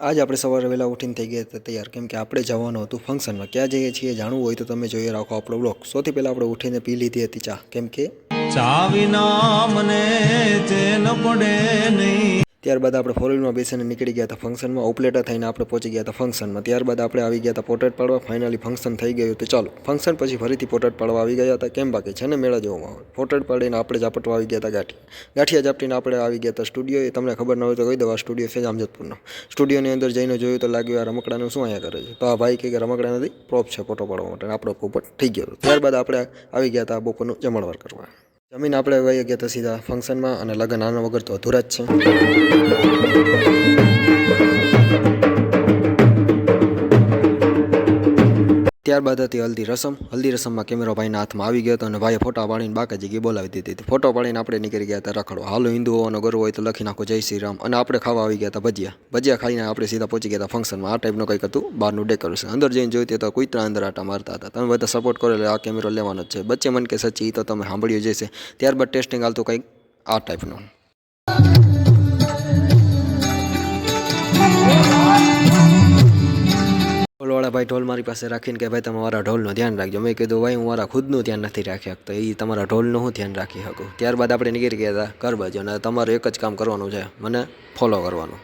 આજ આપણે સવારે વહેલા ઉઠીને થઈ ગયા હતા તૈયાર, કેમ કે આપણે જવાનું હતું ફંક્શનમાં. ક્યાં જઈએ છીએ જાણવું હોય તો તમે જોઈએ રાખો આપણો બ્લોગ. સૌથી પહેલાં આપણે ઉઠીને પી લીધી હતી ચા, કેમ કે ચા વિના મને ચેન પડે નહીં. ત્યારબાદ આપણે ફોરવ્હીલમાં બેસીને નીકળી ગયા હતા ફંક્શનમાં. ઉપલેટા થઈને આપણે પહોંચી ગયા હતા ફંક્શનમાં. ત્યારબાદ આપણે આવી ગયા હતા પોર્ટ્રેટ પાડવા. ફાઇનલી ફંક્શન થઈ ગયું તો ચાલો ફંક્શન પછી ફરીથી પોર્ટ્રેટ પાડવા આવી ગયા હતા. કેમ બાકી છે ને મેળા જેવો માહોલ. પોર્ટ્રેટ પાડીને આપણે ઝાપટવા આવી ગયા હતા ગાંઠિયા ઝાપટીને આપણે આવી ગયા હતા સ્ટુડિયો. એ તમને ખબર ન હોય તો કહી દો, આ સ્ટુડિયો છે જામજોધપુરનો. સ્ટુડિયોની અંદર જઈને જોયું તો લાગ્યું આ રમકડાનું શું અહીંયા કરે છે. તો આ ભાઈ કે રમકડા નથી, પ્રોપ છે ફોટો પાડવા માટે. આપણો પોપટ થઈ ગયો. ત્યારબાદ આપણે આવી ગયા હતા બપોરનું જમણવાર કરવા. જમીન આપણે વહી ગયા હતા સીધા ફંક્શનમાં. અને લગ્ન આના વગર તો અધૂરા જ છે. ત્યારબાદ હતી હલ્દી રસમ. હલ્દી રસમમાં કેમેરો ભાઈના હાથમાં આવી ગયો હતો અને ભાઈએ ફોટા પાડીને બાકા જગ્યાએ બોલાવી દીધી હતી. ફોટો પાડીને આપણે નીકળી ગયા હતા રખડવા. હાલો હિન્દુ હોવાનો ગર્વ હોય તો લખી નાખો જય શ્રી રામ. અને આપણે ખાવા આવી ગયા હતા ભજીયા. ભજીયા ખાઈને આપણે સીધા પહોંચી ગયા હતા ફંક્શનમાં. આ ટાઈપનું કંઈક હતું બહારનું ડેકોરેશન. અંદર જઈને જોઈતી તો કૂતરા અંદર આટા મારતા હતા. તમે બધા સપોર્ટ કરો એટલે આ કેમેરો લેવાનો જ છે. બચ્ચે મન કે સચ્ચી તો તમે સાંભળ્યું જશે. ત્યારબાદ ટેસ્ટિંગ હાલતું કંઈક આ ટાઈપનું. ઢોલવાળા ભાઈ ઢોલ મારી પાસે રાખીને કે ભાઈ તમે મારા ઢોલનું ધ્યાન રાખજો. મેં કીધું ભાઈ હું મારા ખુદનું ધ્યાન નથી રાખી શકતો, એ તમારા ઢોલનું હું ધ્યાન રાખી શકું. ત્યારબાદ આપણે નીકળી ગયા હતા ઘર બાજુ. અને તમારે એક જ કામ કરવાનું છે, મને ફોલો કરવાનું.